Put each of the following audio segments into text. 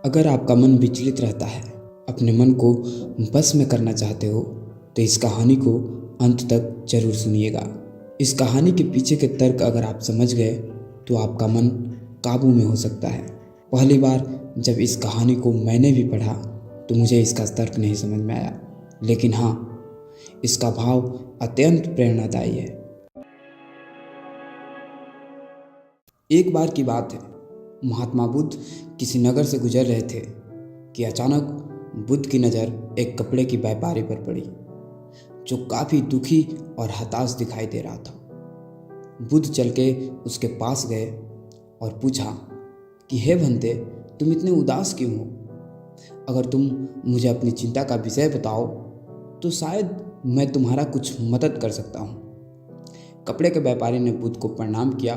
अगर आपका मन विचलित रहता है, अपने मन को बस में करना चाहते हो, तो इस कहानी को अंत तक जरूर सुनिएगा। इस कहानी के पीछे के तर्क अगर आप समझ गए तो आपका मन काबू में हो सकता है। पहली बार जब इस कहानी को मैंने भी पढ़ा तो मुझे इसका तर्क नहीं समझ में आया, लेकिन हाँ, इसका भाव अत्यंत प्रेरणादायी है। एक बार की बात है, महात्मा बुद्ध किसी नगर से गुजर रहे थे कि अचानक बुद्ध की नज़र एक कपड़े की व्यापारी पर पड़ी जो काफ़ी दुखी और हताश दिखाई दे रहा था। बुद्ध चल के उसके पास गए और पूछा कि हे भंते, तुम इतने उदास क्यों हो? अगर तुम मुझे अपनी चिंता का विषय बताओ तो शायद मैं तुम्हारा कुछ मदद कर सकता हूँ। कपड़े के व्यापारी ने बुद्ध को प्रणाम किया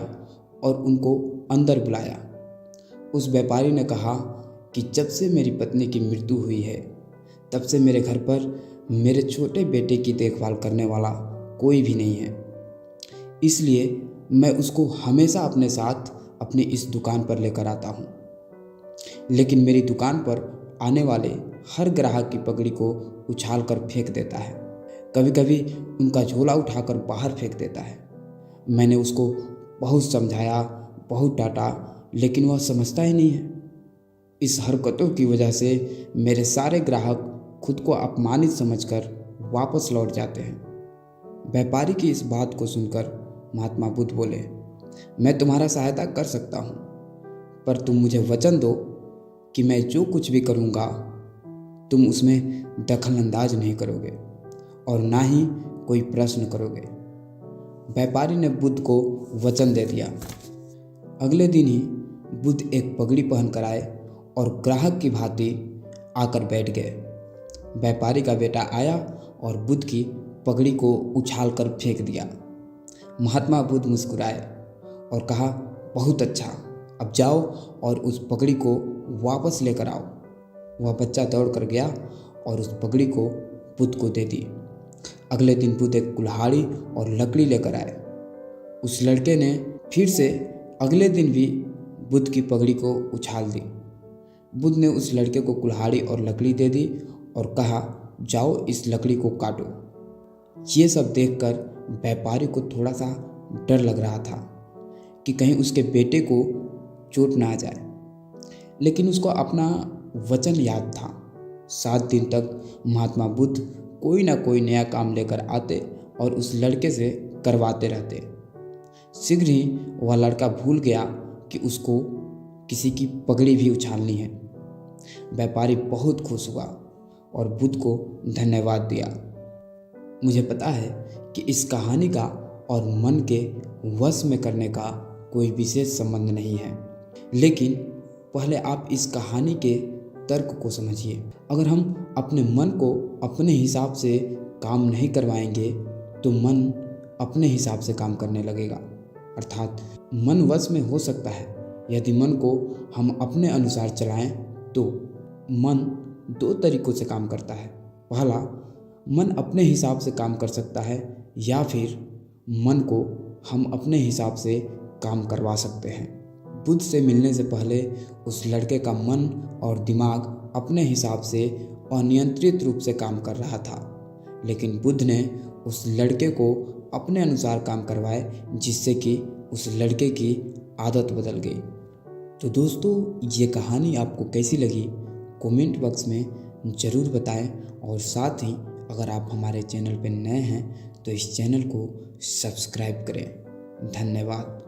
और उनको अंदर बुलाया। उस व्यापारी ने कहा कि जब से मेरी पत्नी की मृत्यु हुई है, तब से मेरे घर पर मेरे छोटे बेटे की देखभाल करने वाला कोई भी नहीं है, इसलिए मैं उसको हमेशा अपने साथ अपनी इस दुकान पर लेकर आता हूँ। लेकिन मेरी दुकान पर आने वाले हर ग्राहक की पगड़ी को उछाल कर फेंक देता है, कभी कभी उनका झोला उठाकर बाहर फेंक देता है। मैंने उसको बहुत समझाया, बहुत डांटा, लेकिन वह समझता ही नहीं है। इस हरकतों की वजह से मेरे सारे ग्राहक खुद को अपमानित समझकर वापस लौट जाते हैं। व्यापारी की इस बात को सुनकर महात्मा बुद्ध बोले, मैं तुम्हारा सहायता कर सकता हूँ, पर तुम मुझे वचन दो कि मैं जो कुछ भी करूँगा तुम उसमें दखल अंदाज नहीं करोगे और ना ही कोई प्रश्न करोगे। व्यापारी ने बुद्ध को वचन दे दिया। अगले दिन ही बुद्ध एक पगड़ी पहन कर आए और ग्राहक की भांति आकर बैठ गए। व्यापारी का बेटा आया और बुद्ध की पगड़ी को उछाल कर फेंक दिया। महात्मा बुद्ध मुस्कुराए और कहा, बहुत अच्छा, अब जाओ और उस पगड़ी को वापस लेकर आओ। वह बच्चा दौड़ कर गया और उस पगड़ी को बुद्ध को दे दी। अगले दिन बुद्ध एक कुल्हाड़ी और लकड़ी लेकर आए। उस लड़के ने फिर से अगले दिन भी बुद्ध की पगड़ी को उछाल दी। बुद्ध ने उस लड़के को कुल्हाड़ी और लकड़ी दे दी और कहा, जाओ इस लकड़ी को काटो। ये सब देखकर व्यापारी को थोड़ा सा डर लग रहा था कि कहीं उसके बेटे को चोट ना आ जाए, लेकिन उसको अपना वचन याद था। 7 दिन तक महात्मा बुद्ध कोई ना कोई नया काम लेकर आते और उस लड़के से करवाते रहते। शीघ्र ही वह लड़का भूल गया कि उसको किसी की पगड़ी भी उछालनी है। व्यापारी बहुत खुश हुआ और बुद्ध को धन्यवाद दिया। मुझे पता है कि इस कहानी का और मन के वश में करने का कोई विशेष संबंध नहीं है, लेकिन पहले आप इस कहानी के तर्क को समझिए। अगर हम अपने मन को अपने हिसाब से काम नहीं करवाएंगे तो मन अपने हिसाब से काम करने लगेगा, अर्थात मन वश में हो सकता है। यदि मन को हम अपने अनुसार चलाएं तो मन 2 तरीकों से काम करता है। पहला, मन अपने हिसाब से काम कर सकता है, या फिर मन को हम अपने हिसाब से काम करवा सकते हैं। बुद्ध से मिलने से पहले उस लड़के का मन और दिमाग अपने हिसाब से अनियंत्रित रूप से काम कर रहा था, लेकिन बुद्ध ने उस लड़के को अपने अनुसार काम करवाए, जिससे कि उस लड़के की आदत बदल गई। तो दोस्तों, ये कहानी आपको कैसी लगी कमेंट बॉक्स में ज़रूर बताएं, और साथ ही अगर आप हमारे चैनल पर नए हैं तो इस चैनल को सब्सक्राइब करें। धन्यवाद।